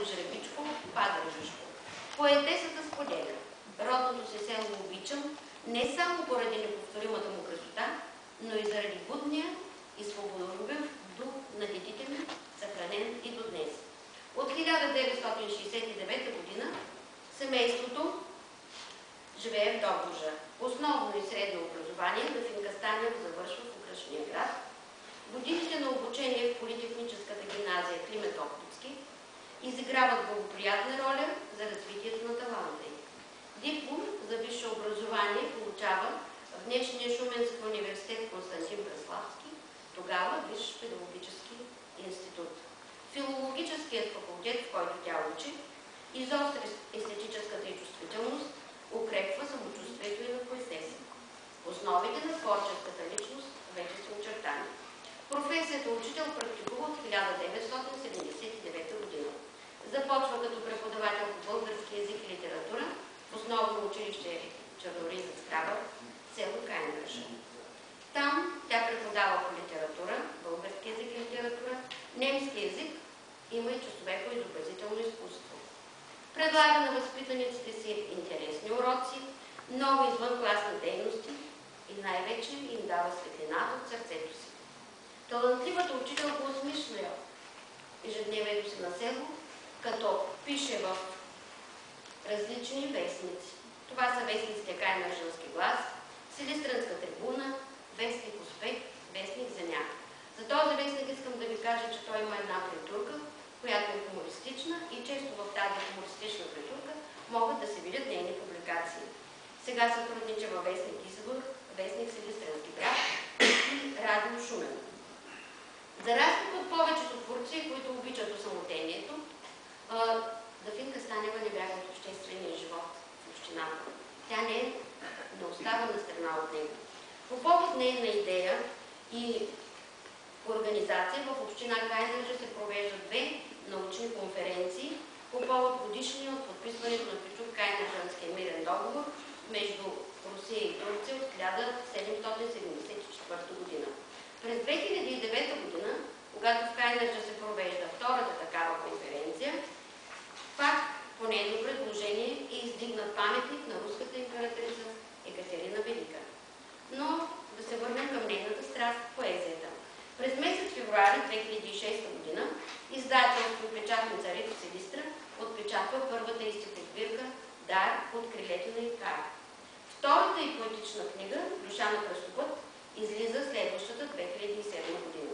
жребичко, Падържишко. Поетесата споделя: родното си село обичам не само поради неповторимата му красота, но и заради будния и свободолюбив дух на дедите ми, съхранен и до днес. От 1969 година семейството живее в Добруджа. Основно и средно образование Дафинка Станева завършва в окръжния град. Годините на обучение в Политехническата гимназия Климент Охридски изиграват благоприятна роля за развитието на таланта й. Диплом за висше образование получава в днешния Шуменски университет Константин Преславски, тогава Висш педагогически институт. Филологическият факултет, в който тя учи, изостря естетическата й чувствителност, укрепва самочувствието и на поетеса. Основите на творческата личност вече са очертани. Професията учител практикува от 1979 година. Започва като преподавател по български език и литература в основно училище Черноризец Храбър, село Кайнърша. Там тя преподава по литература, български език и литература, немски език, има и часове по изобразително изкуство. Предлага на възпитаниците си интересни уроци, нови извънкласни дейности и най-вече им дава светлината от сърцето си. Талантливата учителка осмисля ежедневието си на село, като пише в различни вестници. Това са вестниците Кайнържански глас, Силистренска трибуна, вестник Успех, вестник Земя. За този вестник искам да ви кажа, че той има една притурка, която е хумористична и често в тази хумористична притурка могат да се видят нейни публикации. Сега сътруднича във вестник Извор, вестник Силистренски град и радио Шумен. За разлика от повечето творци, които обичат осамотението, Дафинка Станева не бяга от обществения живот в общината. Тя не остава на страна от него. По повод нейна идея и организация в община Кайнържа се провеждат две научни конференции по повод годишния от подписването на Пичук-Кайнържанския мирен договор между Русия и Турция от 1774 година. През 2009 година, когато в Кайнържа се провежда втората такава конференция, пак по нейно предложение е издигнат паметник на руската императрица Екатерина Велика. Но да се върнем към нейната страст – поезията. През месец февруари 2006 година издателство печатница Рито Силистра отпечатва първата й стихосбирка «Дар от крилете на Икар». Втората и поетична книга «Душа на кръстопът» излиза следващата 2007 година.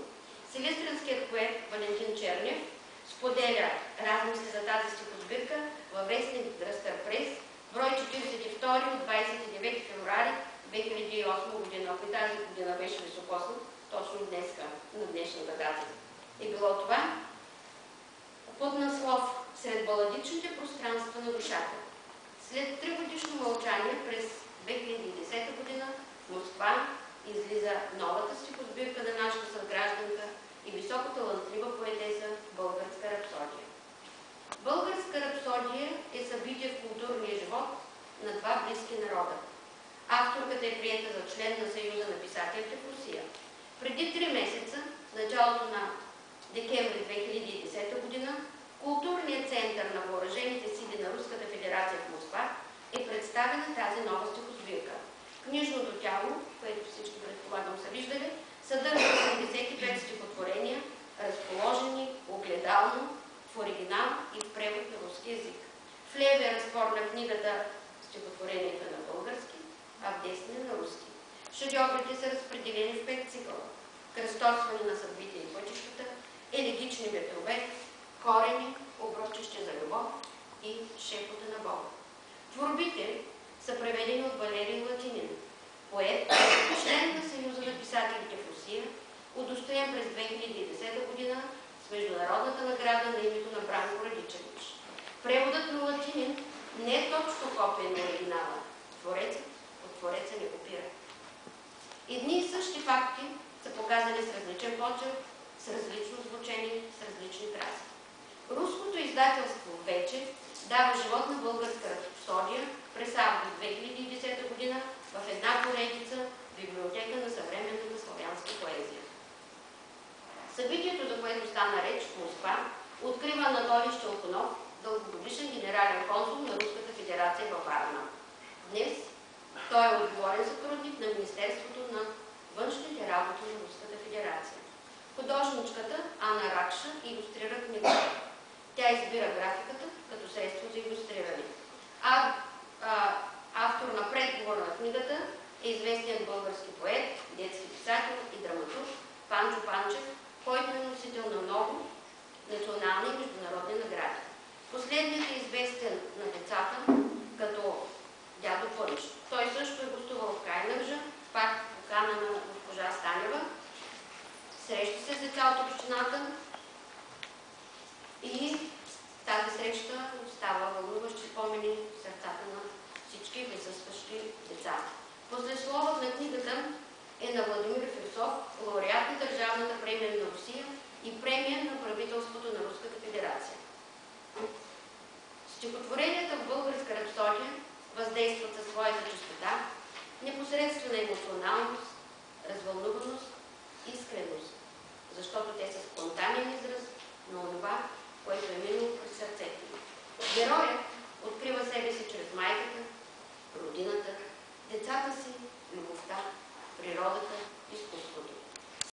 Силистренският поет Валентин Чернев споделя размисли за тази стихосбирка във вестник Дръстър Прес, брой 42 от 29 февруари 2008 година. Ако и тази година беше високосна, точно днеска, на днешната дата. И било това под наслов «Сред баладичните пространства на душата». След 3-годишно мълчание през 2010 година в Москва излиза новата стихосбирка на нашата съгражданка и високоталантлива поетеса «Българска рапсодия». Българска рапсодия е събитие в културния живот на два близки народа. Авторката е приета за член на Съюза на писателите в Русия. Преди 3 месеца, в началото на декември 2010 година, Културният център на въоръжените сили на Руската федерация в Москва е представена тази нова стихосбирка. Книжното тяло, което всички предполагам са виждали, съдържа 75 стихотворения, разположени огледално, в оригинал и в превод на руски език. В левия разтвор на книгата стихотворенията на български, а в десния на руски. Шедьоврите са разпределени в 5 цикъла: кръстосване на съдбите и пътищата, елегични ветрове, корени, обръчище за любов и шепота на Бога. Творбите са преведени от Валерий Латинин, поет, член на Съюза на писателите в Русия, удостоен през 2010 година с международната награда на името на Бранко Радичевич. Преводът на Латинин не е точно копия на оригинала. Творецът от твореца не копира. Едни и същи факти са показани с различен почерк, с различно звучение, с различни краски. Руското издателство вече дава живот на българска рапсодия през август 2010 година в една поредица библиотека на съвременната славянска поезия. Събитието, за което стана реч в Москва, Открива Анатолий Щелкунов, дългогодишен генерален консул на Руската федерация във Варна. Днес той е отговорен сътрудник на Министерството на външните работи на Руската федерация. Художничката Ана Ракша илюстрира книгата. Тя избира графиката като средство за илюстриране. Автор на предговор на книгата е известният български поет, детски писател и драматург Панчо Панчев, който е носител на много национални и международни награди. Последният е известен на децата като Дядо Пънч. Той също е гостувал в Кайнържа, пак покана на госпожа Станева. Среща се с деца от общината и тази среща остава вълнуващи спомени в сърцата на всички присъстващи деца. Послесловът на книгата е на Владимир Фирсов, лауреат на Държавната премия на Русия и премия на правителството на Руската федерация. Стихотворенията в българска рапсодия въздействат със своята чистота, непосредствена емоционалност, развълнуваност и искреност, защото те са спонтанен израз на това, което е минало през сърцето. Героят